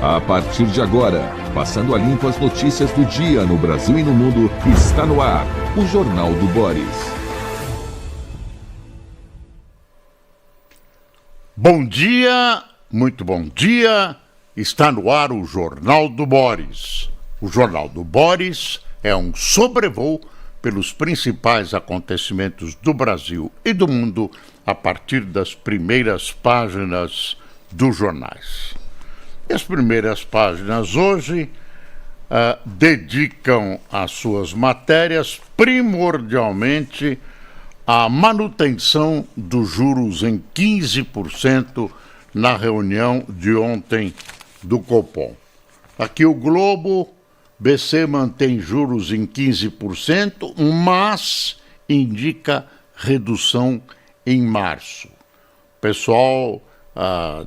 A partir de agora, passando a limpo as notícias do dia no Brasil e no mundo, está no ar o Jornal do Boris. Bom dia, muito bom dia, está no ar o Jornal do Boris. O Jornal do Boris é um sobrevoo pelos principais acontecimentos do Brasil e do mundo a partir das primeiras páginas dos jornais. E as primeiras páginas hoje dedicam as suas matérias primordialmente à manutenção dos juros em 15% na reunião de ontem do Copom. Aqui o Globo, BC mantém juros em 15%, mas indica redução em março. Pessoal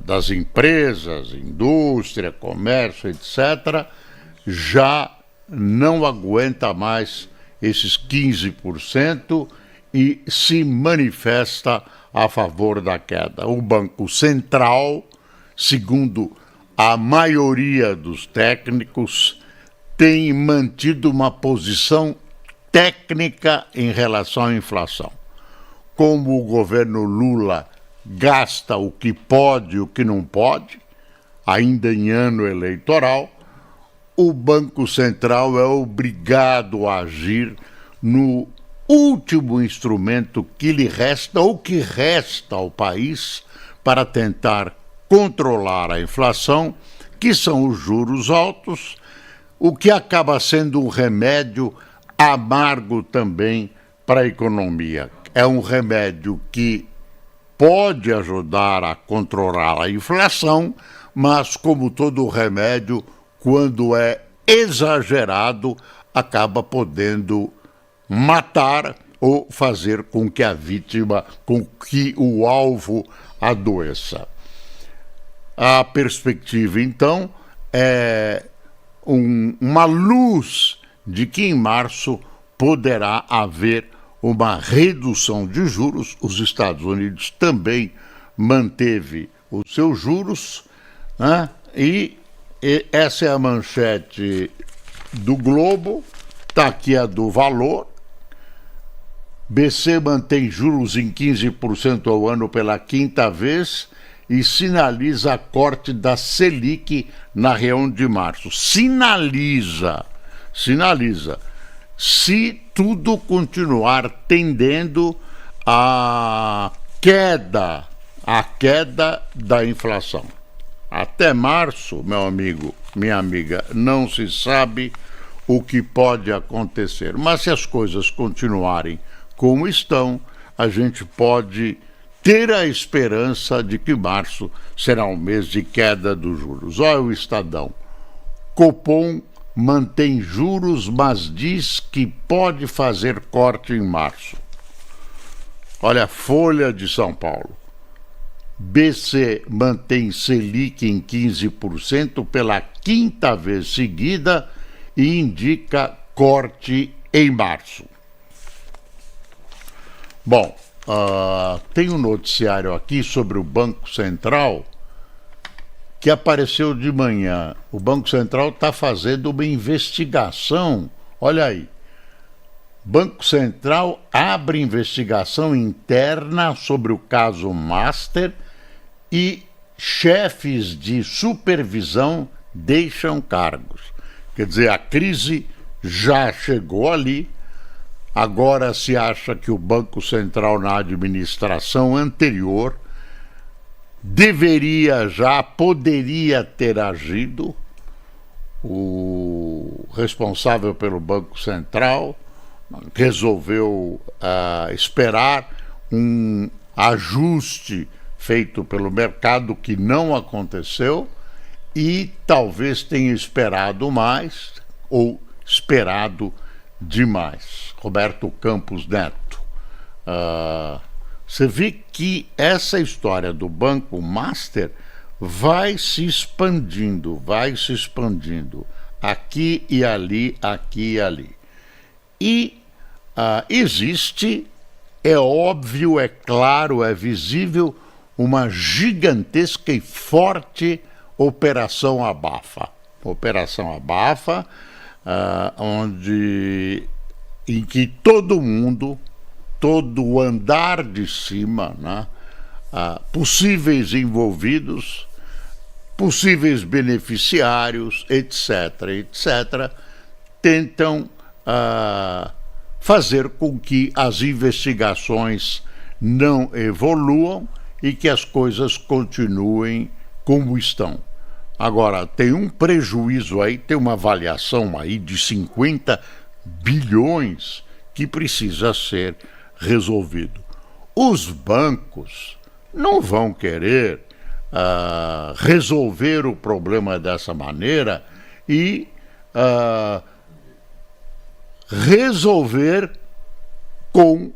das empresas, indústria, comércio, etc., já não aguenta mais esses 15% e se manifesta a favor da queda. O Banco Central, segundo a maioria dos técnicos, tem mantido uma posição técnica em relação à inflação. Como o governo Lula gasta o que pode e o que não pode, ainda em ano eleitoral, o Banco Central é obrigado a agir no último instrumento que lhe resta ou que resta ao país para tentar controlar a inflação, que são os juros altos, o que acaba sendo um remédio amargo também para a economia. É um remédio que pode ajudar a controlar a inflação, mas, como todo remédio, quando é exagerado, acaba podendo matar ou fazer com que a vítima, com que o alvo adoeça. A perspectiva, então, é uma luz de que em março poderá haver uma redução de juros. Os Estados Unidos também manteve os seus juros, né? E essa é a manchete do Globo, está aqui a do Valor. BC mantém juros em 15% ao ano pela quinta vez e sinaliza a corte da Selic na reunião de março. Sinaliza. Se tudo continuar tendendo à queda da inflação. Até março, meu amigo, minha amiga, não se sabe o que pode acontecer. Mas se as coisas continuarem como estão, a gente pode ter a esperança de que março será um mês de queda dos juros. Olha o Estadão. Copom mantém juros, mas diz que pode fazer corte em março. Olha a Folha de São Paulo. BC mantém Selic em 15% pela quinta vez seguida e indica corte em março. Bom, tem um noticiário aqui sobre o Banco Central que apareceu de manhã. O Banco Central está fazendo uma investigação. Olha aí. Banco Central abre investigação interna sobre o caso Master e chefes de supervisão deixam cargos. Quer dizer, a crise já chegou ali. Agora se acha que o Banco Central, na administração anterior, poderia ter agido. O responsável pelo Banco Central resolveu esperar um ajuste feito pelo mercado que não aconteceu e talvez tenha esperado mais ou esperado demais. Roberto Campos Neto. Você vê que essa história do Banco Master vai se expandindo aqui e ali, aqui e ali. E existe, é óbvio, é claro, é visível, uma gigantesca e forte Operação Abafa. Operação Abafa, em que todo mundo, todo o andar de cima, né, possíveis envolvidos, possíveis beneficiários, etc., tentam fazer com que as investigações não evoluam e que as coisas continuem como estão. Agora, tem um prejuízo aí, tem uma avaliação aí de 50 bilhões que precisa ser resolvido. Os bancos não vão querer resolver o problema dessa maneira e resolver com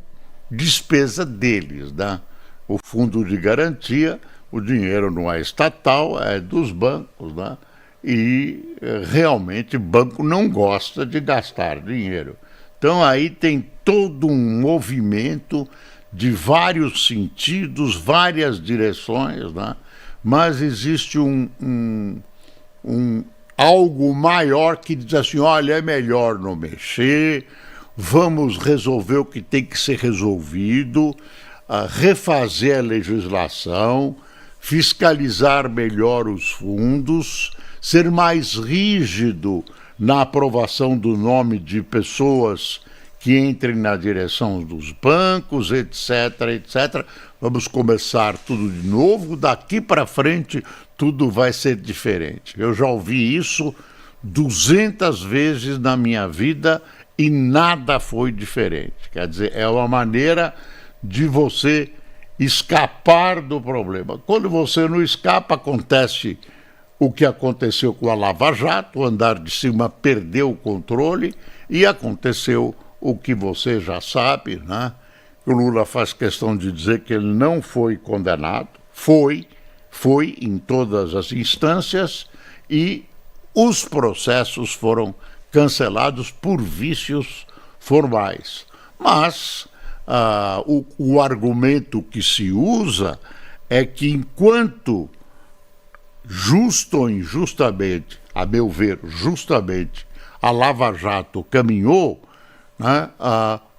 despesa deles, né? O fundo de garantia, o dinheiro não é estatal, é dos bancos, né? E realmente o banco não gosta de gastar dinheiro. Então aí tem todo um movimento de vários sentidos, várias direções, né? Mas existe algo maior que diz assim, olha, é melhor não mexer, vamos resolver o que tem que ser resolvido, refazer a legislação, fiscalizar melhor os fundos, ser mais rígido na aprovação do nome de pessoas que entrem na direção dos bancos, etc. Vamos começar tudo de novo, daqui para frente tudo vai ser diferente. Eu já ouvi isso 200 vezes na minha vida e nada foi diferente. Quer dizer, é uma maneira de você escapar do problema. Quando você não escapa, acontece o que aconteceu com a Lava Jato, o andar de cima perdeu o controle e aconteceu o que você já sabe, né? O Lula faz questão de dizer que ele não foi condenado, foi em todas as instâncias e os processos foram cancelados por vícios formais. Mas o argumento que se usa é que enquanto justo ou injustamente, a meu ver, justamente, a Lava Jato caminhou, né,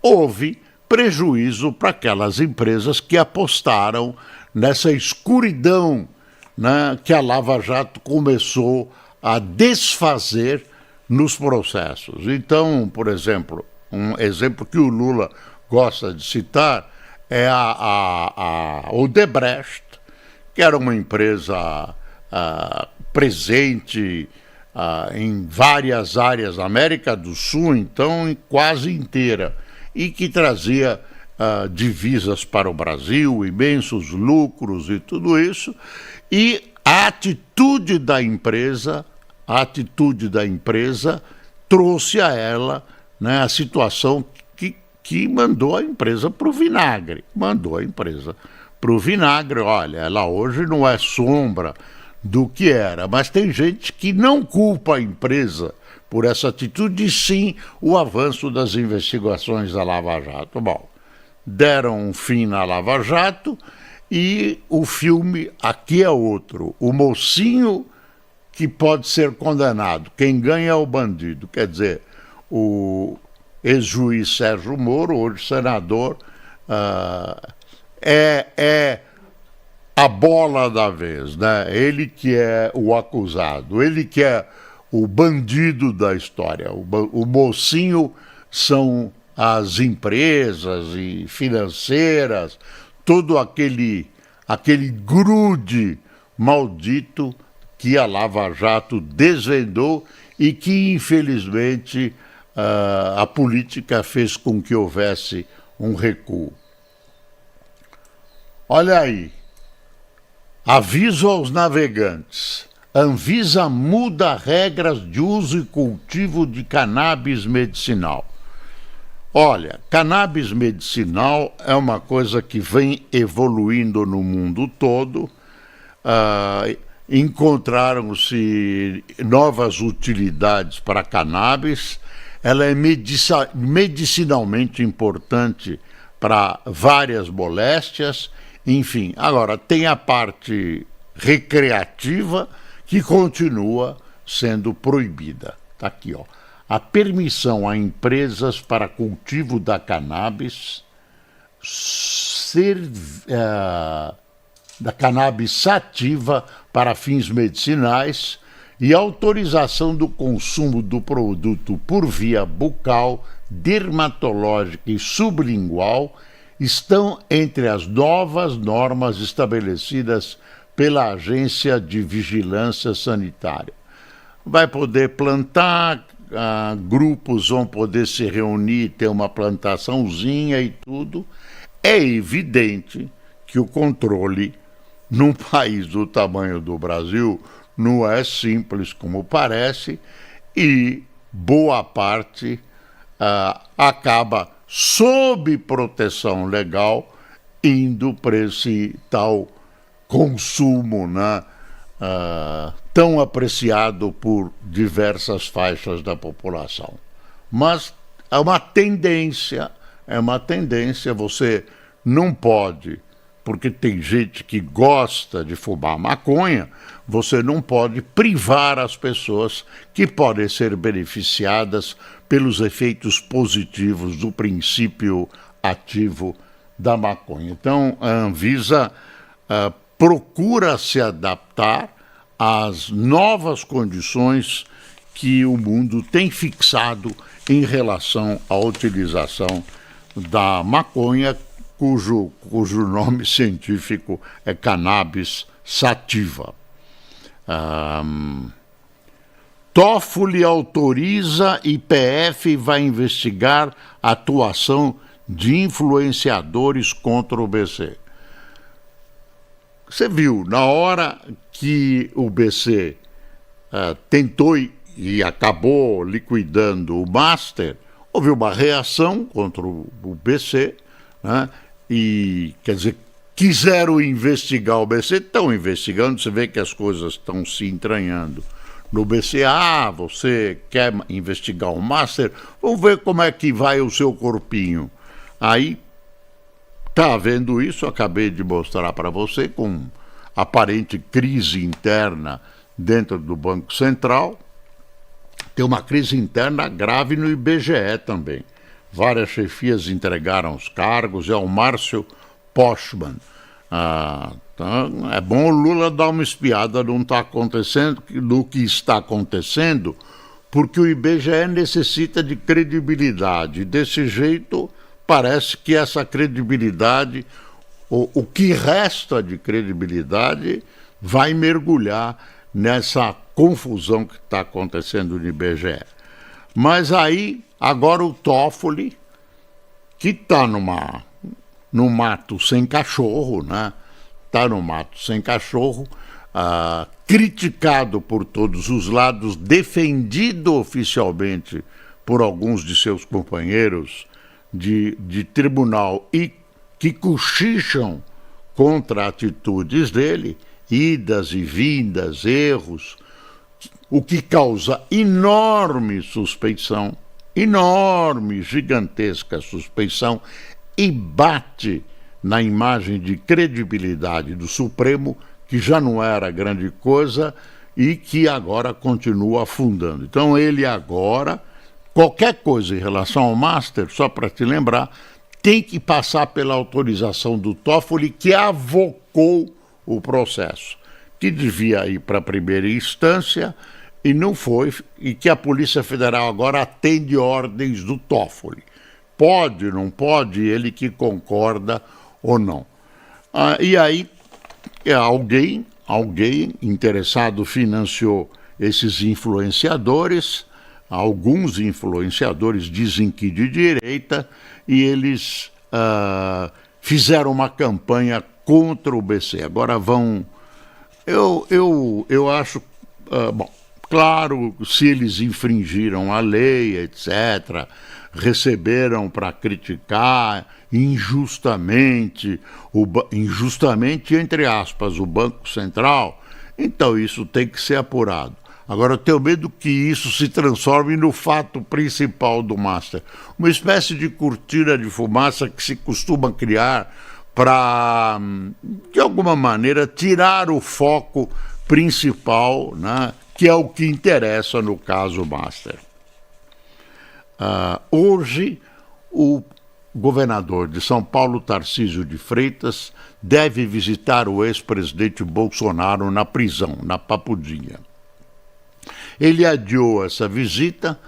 houve prejuízo para aquelas empresas que apostaram nessa escuridão, né, que a Lava Jato começou a desfazer nos processos. Então, por exemplo, um exemplo que o Lula gosta de citar é a Odebrecht, que era uma empresa presente em várias áreas da América do Sul, então quase inteira, e que trazia divisas para o Brasil, imensos lucros e tudo isso, e a atitude da empresa trouxe a ela, né, a situação que mandou a empresa para o vinagre. Olha, ela hoje não é sombra do que era, mas tem gente que não culpa a empresa por essa atitude, e sim o avanço das investigações da Lava Jato. Bom, deram um fim na Lava Jato e o filme aqui é outro. O mocinho que pode ser condenado, quem ganha é o bandido. Quer dizer, o ex-juiz Sérgio Moro, hoje senador, é a bola da vez, né? Ele que é o acusado, ele que é o bandido da história. O mocinho são as empresas e financeiras, todo aquele grude maldito que a Lava Jato desvendou e que, infelizmente, a política fez com que houvesse um recuo. Olha aí, aviso aos navegantes. Anvisa muda regras de uso e cultivo de cannabis medicinal. Olha, cannabis medicinal é uma coisa que vem evoluindo no mundo todo. Encontraram-se novas utilidades para cannabis. Ela é medicinalmente importante para várias moléstias. Enfim, agora tem a parte recreativa, que continua sendo proibida. Está aqui, ó. A permissão a empresas para cultivo da cannabis da cannabis sativa para fins medicinais e autorização do consumo do produto por via bucal, dermatológica e sublingual estão entre as novas normas estabelecidas pela Agência de Vigilância Sanitária. Vai poder plantar, grupos vão poder se reunir, ter uma plantaçãozinha e tudo. É evidente que o controle num país do tamanho do Brasil não é simples como parece e boa parte acaba sob proteção legal indo para esse tal consumo, né, tão apreciado por diversas faixas da população. Mas é uma tendência, você não pode, porque tem gente que gosta de fumar maconha, você não pode privar as pessoas que podem ser beneficiadas pelos efeitos positivos do princípio ativo da maconha. Então, a Anvisa procura se adaptar às novas condições que o mundo tem fixado em relação à utilização da maconha, cujo nome científico é cannabis sativa. Toffoli autoriza e PF vai investigar a atuação de influenciadores contra o BC. Você viu, na hora que o BC tentou e acabou liquidando o Master, houve uma reação contra o BC, né? E, quer dizer, quiseram investigar o BC, estão investigando, você vê que as coisas estão se entranhando. No BC, você quer investigar o Master? Vamos ver como é que vai o seu corpinho. Aí, tá vendo isso, acabei de mostrar para você, com aparente crise interna dentro do Banco Central. Tem uma crise interna grave no IBGE também. Várias chefias entregaram os cargos, é o Márcio Postman. Então é bom o Lula dar uma espiada no que está acontecendo, porque o IBGE necessita de credibilidade. Desse jeito, parece que essa credibilidade, o que resta de credibilidade, vai mergulhar nessa confusão que está acontecendo no IBGE. Mas aí, agora o Toffoli, que está no mato sem cachorro, né? Está no mato sem cachorro, criticado por todos os lados, defendido oficialmente por alguns de seus companheiros de tribunal e que cochicham contra atitudes dele, idas e vindas, erros, o que causa enorme suspeição, gigantesca suspeição, e bate na imagem de credibilidade do Supremo, que já não era grande coisa e que agora continua afundando. Então ele agora, qualquer coisa em relação ao Master, só para te lembrar, tem que passar pela autorização do Toffoli, que avocou o processo, que devia ir para a primeira instância e não foi, e que a Polícia Federal agora atende ordens do Toffoli. Pode, não pode, ele que concorda ou não. E aí, alguém interessado financiou esses influenciadores, alguns influenciadores dizem que de direita, e eles fizeram uma campanha contra o BC. Agora vão... Eu acho... bom, claro, se eles infringiram a lei, etc., receberam para criticar injustamente, entre aspas, o Banco Central, então isso tem que ser apurado. Agora, eu tenho medo que isso se transforme no fato principal do Master, uma espécie de cortina de fumaça que se costuma criar para, de alguma maneira, tirar o foco principal, né, que é o que interessa no caso Master. Hoje, o governador de São Paulo, Tarcísio de Freitas, deve visitar o ex-presidente Bolsonaro na prisão, na Papudinha. Ele adiou essa visita,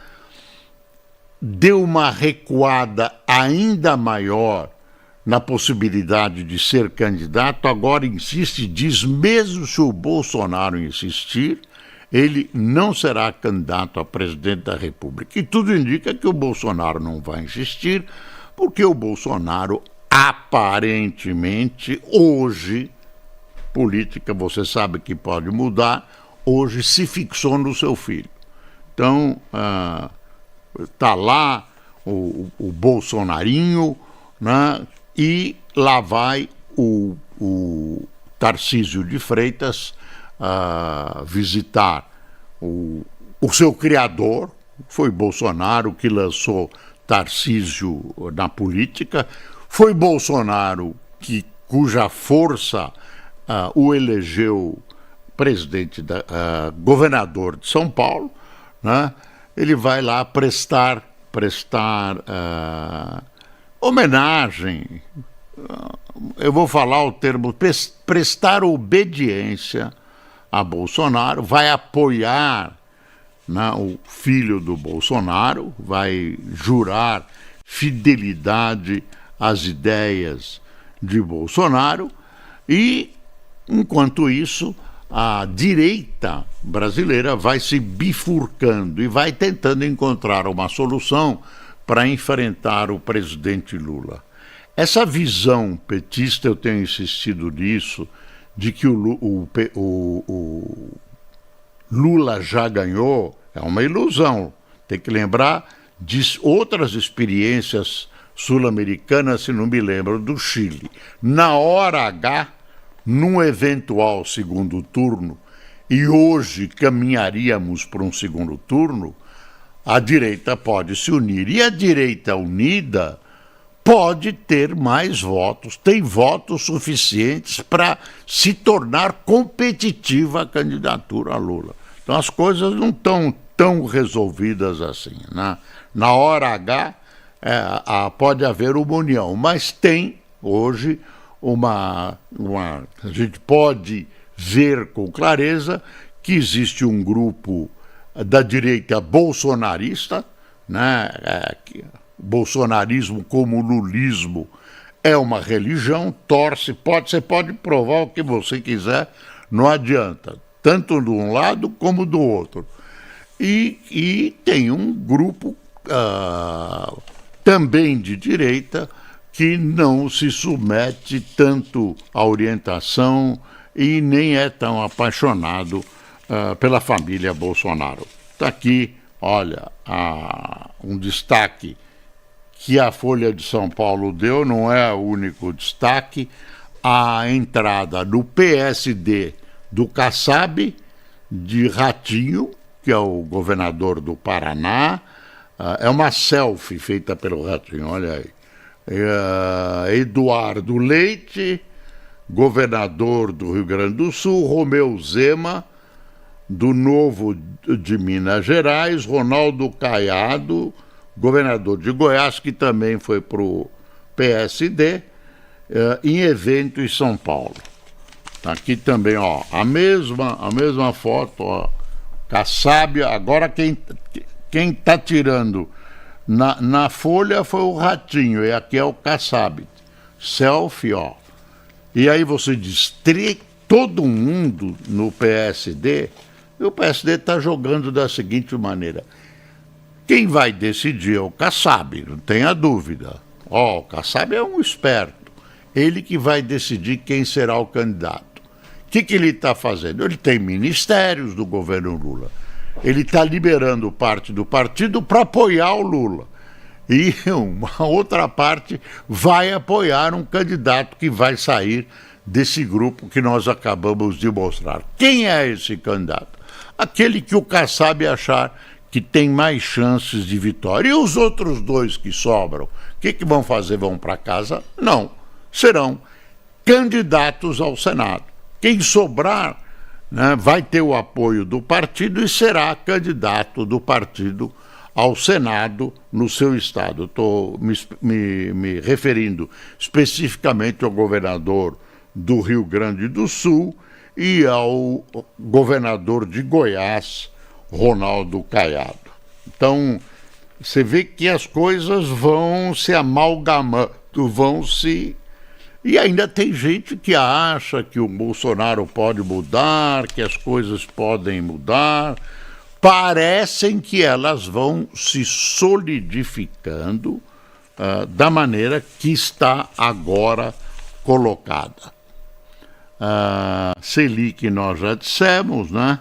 deu uma recuada ainda maior na possibilidade de ser candidato, agora insiste, diz mesmo se o Bolsonaro insistir, ele não será candidato a presidente da República. E tudo indica que o Bolsonaro não vai insistir, porque o Bolsonaro, aparentemente, hoje, política você sabe que pode mudar, hoje se fixou no seu filho. Então, está lá o Bolsonarinho, né, e lá vai o Tarcísio de Freitas visitar o seu criador, foi Bolsonaro que lançou Tarcísio na política, foi Bolsonaro cuja força o elegeu governador de São Paulo, né? Ele vai lá prestar homenagem, eu vou falar o termo, prestar obediência a Bolsonaro, vai apoiar, né, o filho do Bolsonaro, vai jurar fidelidade às ideias de Bolsonaro e, enquanto isso, a direita brasileira vai se bifurcando e vai tentando encontrar uma solução para enfrentar o presidente Lula. Essa visão petista, eu tenho insistido nisso, de que o Lula já ganhou, é uma ilusão. Tem que lembrar de outras experiências sul-americanas, se não me lembro, do Chile. Na hora H, num eventual segundo turno, e hoje caminharíamos para um segundo turno, a direita pode se unir. E a direita unida pode ter mais votos, tem votos suficientes para se tornar competitiva a candidatura a Lula. Então as coisas não estão tão resolvidas assim, né? Na hora H pode haver uma união, mas tem hoje a gente pode ver com clareza que existe um grupo da direita bolsonarista, né? Bolsonarismo como lulismo é uma religião, você pode provar o que você quiser, não adianta, tanto de um lado como do outro. E tem um grupo também de direita que não se submete tanto à orientação e nem é tão apaixonado pela família Bolsonaro. Está aqui, olha, um destaque que a Folha de São Paulo deu, não é o único destaque, a entrada no PSD do Kassab, de Ratinho, que é o governador do Paraná, é uma selfie feita pelo Ratinho, olha aí. Eduardo Leite, governador do Rio Grande do Sul, Romeu Zema, do Novo de Minas Gerais, Ronaldo Caiado, governador de Goiás, que também foi para o PSD, em evento em São Paulo. Aqui também, ó, a mesma foto, ó, Kassab. Agora quem está tirando na Folha foi o Ratinho, e aqui é o Kassab. Selfie, ó. E aí você diz, todo mundo no PSD, e o PSD está jogando da seguinte maneira: quem vai decidir é o Kassab, não tenha dúvida. O Kassab é um esperto. Ele que vai decidir quem será o candidato. O que ele está fazendo? Ele tem ministérios do governo Lula. Ele está liberando parte do partido para apoiar o Lula. E uma outra parte vai apoiar um candidato que vai sair desse grupo que nós acabamos de mostrar. Quem é esse candidato? Aquele que o Kassab achar que tem mais chances de vitória. E os outros dois que sobram, o que vão fazer? Vão para casa? Não. Serão candidatos ao Senado. Quem sobrar né, vai ter o apoio do partido e será candidato do partido ao Senado no seu estado. Estou me referindo especificamente ao governador do Rio Grande do Sul e ao governador de Goiás, Ronaldo Caiado. Então, você vê que as coisas vão se amalgamando, vão se... E ainda tem gente que acha que o Bolsonaro pode mudar, que as coisas podem mudar. Parecem que elas vão se solidificando da maneira que está agora colocada. Selic nós já dissemos, né?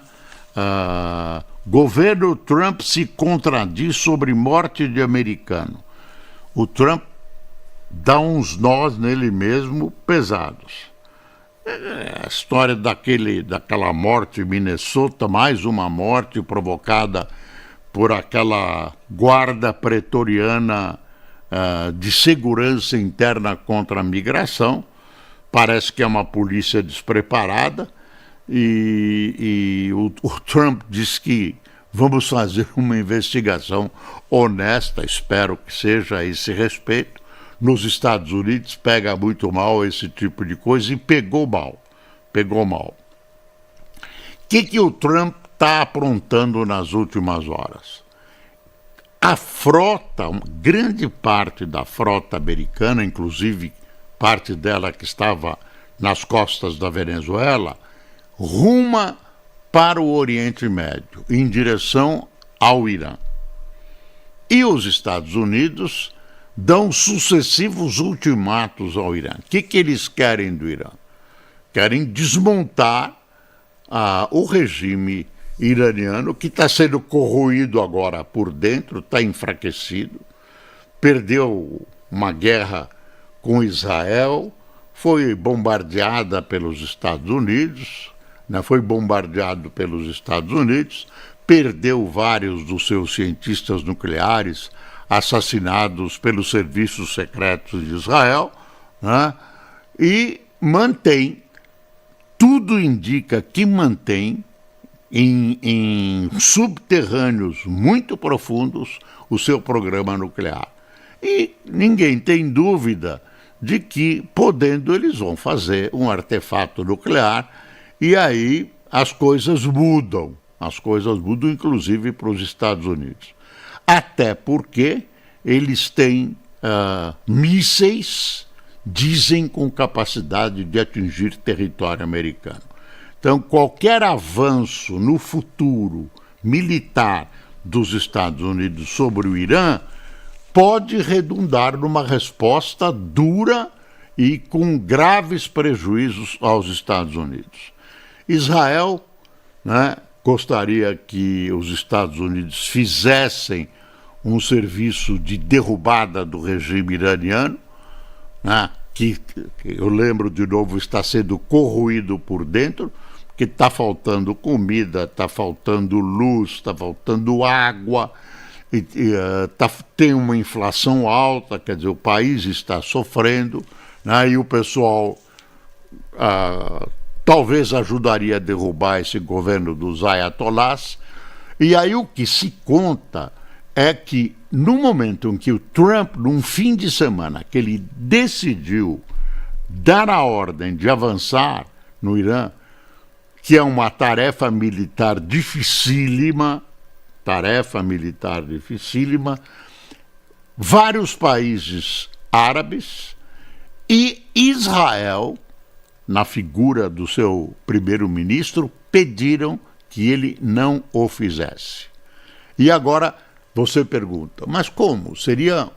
Governo Trump se contradiz sobre morte de americano. O Trump dá uns nós nele mesmo pesados. A história daquela morte em Minnesota, mais uma morte provocada por aquela guarda pretoriana de segurança interna contra a migração. Parece que é uma polícia despreparada e o Trump diz que vamos fazer uma investigação honesta, espero que seja a esse respeito. Nos Estados Unidos pega muito mal esse tipo de coisa e pegou mal. O que o Trump está aprontando nas últimas horas? A frota, grande parte da frota americana, inclusive parte dela que estava nas costas da Venezuela, ruma para o Oriente Médio, em direção ao Irã. E os Estados Unidos dão sucessivos ultimatos ao Irã. O que eles querem do Irã? Querem desmontar o regime iraniano, que está sendo corroído agora por dentro, está enfraquecido, perdeu uma guerra com Israel, foi bombardeada pelos Estados Unidos, perdeu vários dos seus cientistas nucleares assassinados pelos serviços secretos de Israel, né? E mantém, tudo indica que mantém em subterrâneos muito profundos o seu programa nuclear. E ninguém tem dúvida de que, podendo, eles vão fazer um artefato nuclear e aí as coisas mudam inclusive para os Estados Unidos. Até porque eles têm mísseis, dizem, com capacidade de atingir território americano. Então, qualquer avanço no futuro militar dos Estados Unidos sobre o Irã pode redundar numa resposta dura e com graves prejuízos aos Estados Unidos. Israel, né, gostaria que os Estados Unidos fizessem um serviço de derrubada do regime iraniano, né, que eu lembro de novo, está sendo corroído por dentro, porque está faltando comida, está faltando luz, está faltando água, tem uma inflação alta, quer dizer, o país está sofrendo, né, e o pessoal talvez ajudaria a derrubar esse governo dos ayatolás. E aí o que se conta é que no momento em que o Trump, num fim de semana, que ele decidiu dar a ordem de avançar no Irã, que é uma tarefa militar dificílima, vários países árabes e Israel, na figura do seu primeiro-ministro, pediram que ele não o fizesse. E agora você pergunta, mas como? Seria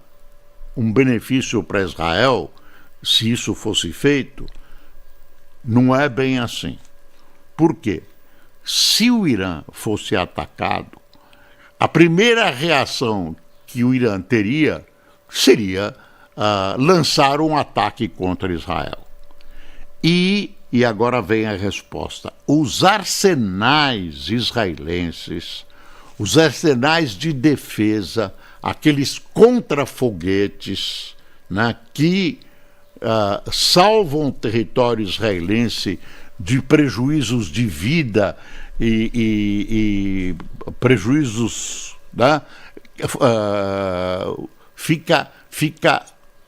um benefício para Israel se isso fosse feito? Não é bem assim. Por quê? Se o Irã fosse atacado, a primeira reação que o Irã teria seria lançar um ataque contra Israel. E agora vem a resposta. Os arsenais israelenses, os arsenais de defesa, aqueles contra-foguetes, né, que salvam o território israelense de prejuízos de vida e prejuízos, né?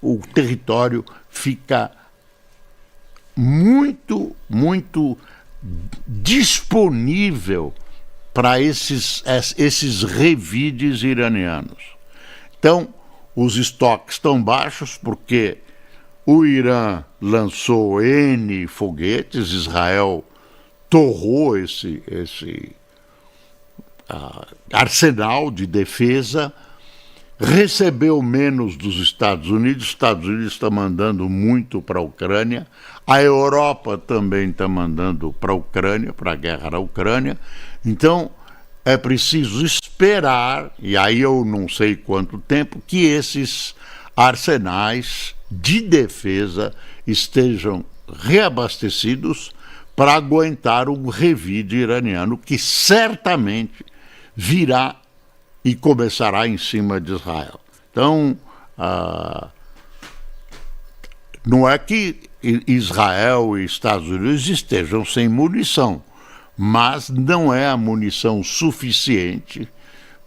O território fica muito disponível para esses revides iranianos. Então, os estoques estão baixos porque o Irã lançou N foguetes, Israel torrou esse arsenal de defesa, recebeu menos dos Estados Unidos. Os Estados Unidos está mandando muito para a Ucrânia, a Europa também está mandando para a Ucrânia, para a guerra na Ucrânia. Então, é preciso esperar, e aí eu não sei quanto tempo, que esses arsenais de defesa estejam reabastecidos para aguentar um revide iraniano que certamente virá e começará em cima de Israel. Então, não é que Israel e Estados Unidos estejam sem munição, mas não é a munição suficiente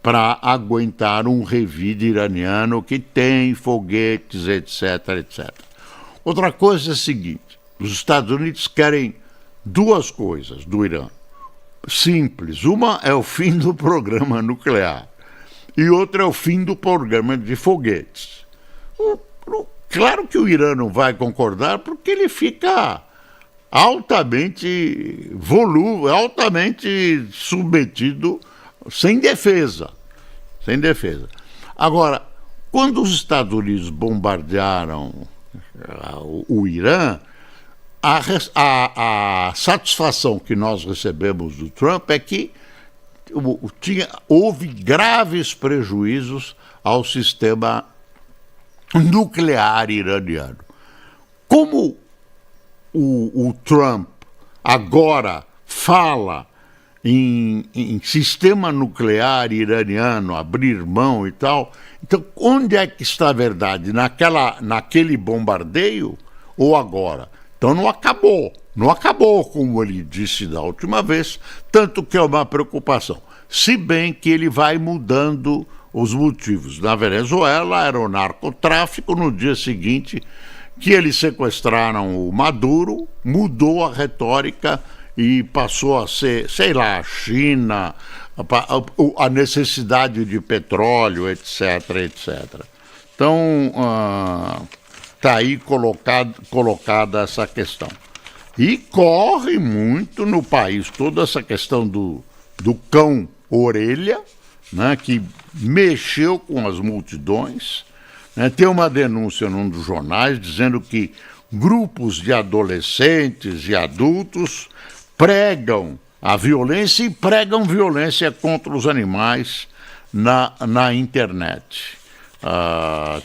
para aguentar um revide iraniano que tem foguetes, etc, etc. Outra coisa é a seguinte: os Estados Unidos querem duas coisas do Irã, simples. Uma é o fim do programa nuclear e outra é o fim do programa de foguetes. Claro que o Irã não vai concordar, porque ele fica altamente submetido, sem defesa. Agora, quando os Estados Unidos bombardearam o Irã, a satisfação que nós recebemos do Trump é que houve graves prejuízos ao sistema nuclear iraniano. Como o Trump agora fala em sistema nuclear iraniano, abrir mão e tal, então onde é que está a verdade? Naquele bombardeio ou agora? Então não acabou como ele disse da última vez, tanto que é uma preocupação. Se bem que ele vai mudando os motivos. Na Venezuela era o narcotráfico, no dia seguinte que eles sequestraram o Maduro, mudou a retórica e passou a ser, sei lá, a China, a necessidade de petróleo, etc, etc. Então, está aí colocada essa questão. E corre muito no país toda essa questão do cão-orelha, né, que mexeu com as multidões. Tem uma denúncia num dos jornais dizendo que grupos de adolescentes e adultos pregam a violência e pregam violência contra os animais na internet.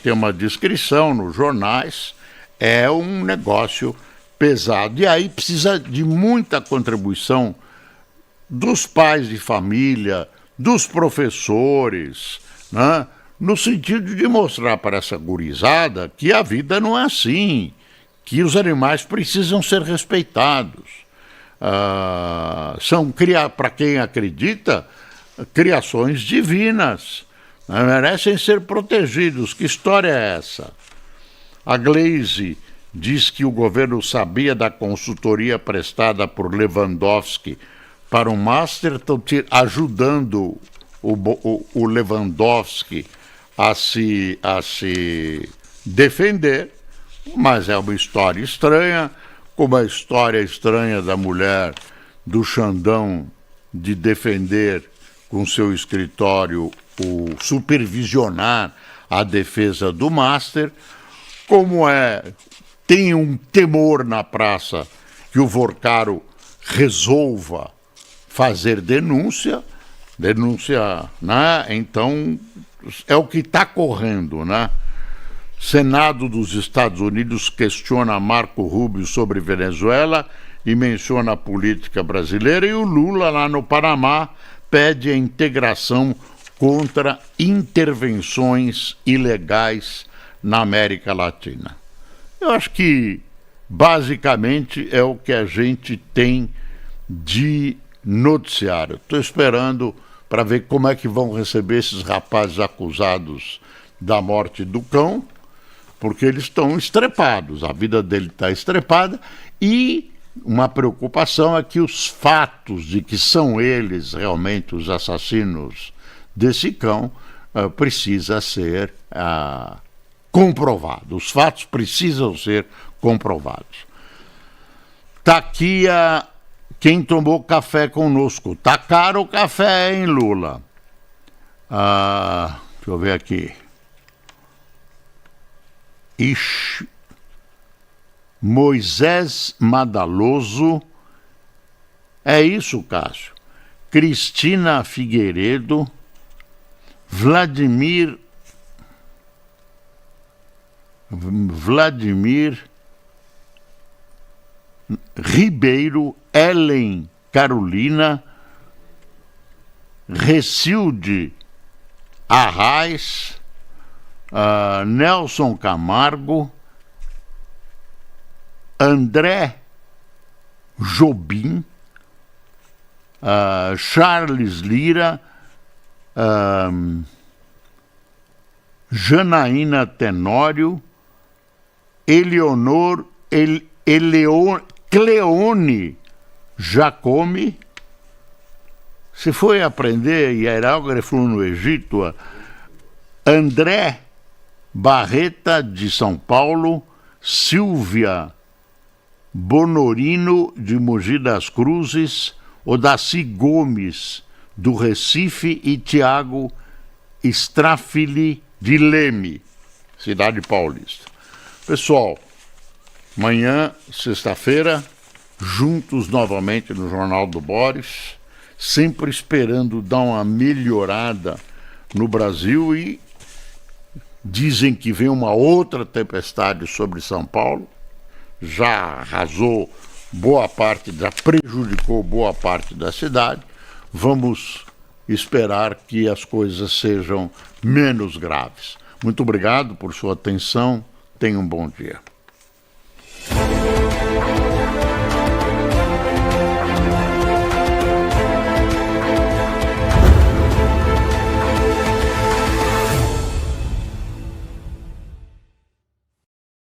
Tem uma descrição nos jornais, é um negócio pesado. E aí precisa de muita contribuição dos pais de família, dos professores, né? No sentido de mostrar para essa gurizada que a vida não é assim, que os animais precisam ser respeitados. São, para quem acredita, criações divinas, né? Merecem ser protegidos. Que história é essa? A Glaze diz que o governo sabia da consultoria prestada por Lewandowski para o Master, estão ajudando o Lewandowski a se defender, mas é uma história estranha, como a história estranha da mulher do Xandão de defender com seu escritório supervisionar a defesa do Master, como tem um temor na praça que o Vorcaro resolva fazer denúncia, né? Então é o que está correndo, né? Senado dos Estados Unidos questiona Marco Rubio sobre Venezuela e menciona a política brasileira, e o Lula lá no Panamá pede a integração contra intervenções ilegais na América Latina. Eu acho que basicamente é o que a gente tem de noticiário. Estou esperando para ver como é que vão receber esses rapazes acusados da morte do cão, porque eles estão estrepados, a vida dele está estrepada, e uma preocupação é que os fatos de que são eles realmente os assassinos desse cão precisa ser comprovado. Os fatos precisam ser comprovados. Está aqui quem tomou café conosco. Tá caro o café, hein, Lula? Deixa eu ver aqui. Ixi. Moisés Madaloso. É isso, Cássio. Cristina Figueiredo. Vladimir Ribeiro, Ellen Carolina, Recilde Arraes, Nelson Camargo, André Jobim, Charles Lira, Janaína Tenório, Eleonor Cleone Jacome. Se foi aprender hierógrafo no Egito, André Barreta de São Paulo, Silvia Bonorino de Mogi das Cruzes, Odaci Gomes do Recife e Tiago Strafili de Leme, cidade paulista. Pessoal, amanhã, sexta-feira, juntos novamente no Jornal do Boris, sempre esperando dar uma melhorada no Brasil, e dizem que vem uma outra tempestade sobre São Paulo, já arrasou boa parte, já prejudicou boa parte da cidade. Vamos esperar que as coisas sejam menos graves. Muito obrigado por sua atenção. Tenha um bom dia.